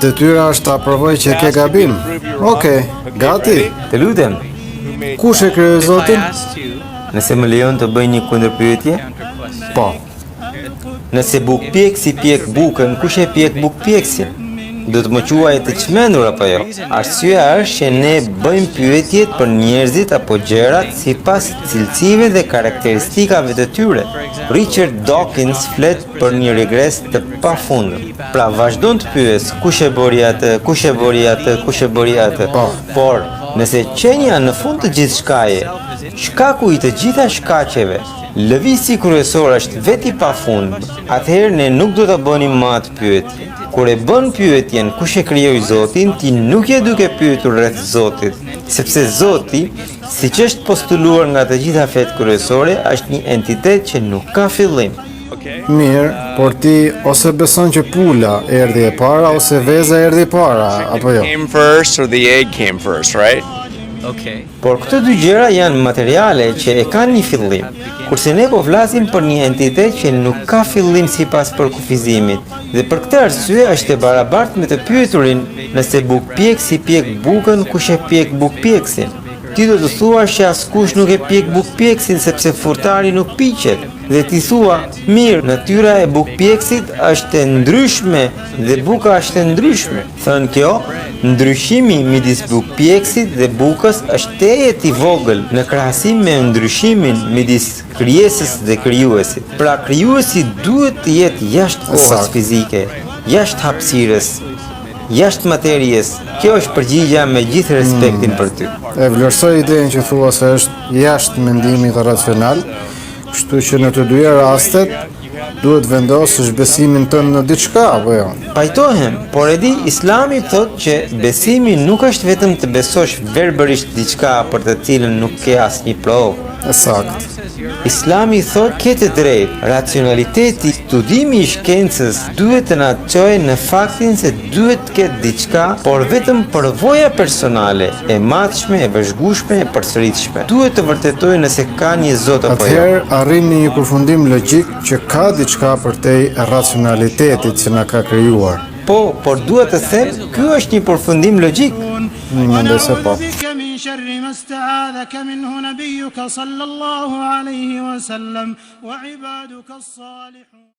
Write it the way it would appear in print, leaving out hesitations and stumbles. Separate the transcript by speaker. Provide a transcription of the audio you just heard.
Speaker 1: Detyra është ta provoj që ke gabim. Okej, gati.
Speaker 2: Të lutem,
Speaker 1: Kush e krijoi Zotin?
Speaker 2: nëse më lejon të bëj një kundërpyetje?
Speaker 1: Po.
Speaker 2: Nëse bukpjeksi pjek bukën, kush e pjek bukpjeksin? Do të më quaj të çmendur apo jo? Arsyeja është që ne bëjmë pyetjet për njerëzit apo gjërat sipas cilësive dhe karakteristikave të tyre. Richard Dawkins flet për një regres të pafundëm. Pra vazhdon të pyes kush e bëri atë, kush e bëri atë, kush e bëri atë. Por nëse qenia në fund të gjithçkaje, shkaku i të gjitha shkaqeve, lëvizsi kryesor është veti pafund, atëherë ne nuk do ta bënim më atë pyetje. Kur e bën pyetjen kush e krijoi Zotin, ti nuk je duke pyetur rreth Zotit, sepse Zoti, siç është postuluar nga të gjitha fetë kryesore, është një entitet që nuk ka fillim.
Speaker 1: Mirë, por ti ose beson që pula erdhi e para ose veza erdhi para, apo jo?
Speaker 3: Came first or the egg came first, right?
Speaker 2: Por këto dy gjëra janë materiale që e kanë një fillim, kurse ne po flasim për një entitet që nuk ka fillim sipas përkufizimit. Dhe për këtë arsye është e barabartë me të pyeturin nëse bukpjeksi pjek bukën, kush e pjek bukpjeksin. Ti do të thuash që askush nuk e pjek bukpjeksin sepse furtari nuk piqet. Dhe ti thua, mirë, natyra e bukpjeksit është e ndryshme dhe buka është e ndryshme. Thënë kjo, ndryshimi midis bukpjeksit dhe bukës është tejet i vogël në krahasim me ndryshimin midis krijesës dhe krijuesit. Pra krijuesi duhet të jetë jashtë kohës fizike, jashtë hapësirës, jashtë materijes. Kjo është përgjigja me gjithë respektin për ty.
Speaker 1: E vlerësoj idenë që thua se është jashtë mendimit racional, kështu që në të dyja rastet duhet vendosësh besimin tënd në diçka apo jo?
Speaker 2: Pajtohem, por e di, Islami thotë që besimi nuk është vetëm të besosh verbërisht diçka për të cilën nuk ke asnjë provë.
Speaker 1: Sakt.
Speaker 2: Islami thotë ke të drejtë, racionaliteti, studimi i shkencës duhet të na çojë në faktin se duhet të ketë diçka, por vetëm përvoja personale, e matshme, e vëzhgueshme, e përsëritshme. Duhet të vërtetojë nëse ka një Zot apo jo.
Speaker 1: Atëherë arrin një përfundim logjik që ka diçka përtej racionalitetit që na ka krijuar.
Speaker 2: Po, por dua të them, ky është një përfundim logjik.
Speaker 1: Mendoj se po.
Speaker 4: من شر ما استعاذك منه نبيك صلى الله عليه وسلم وعبادك الصالحون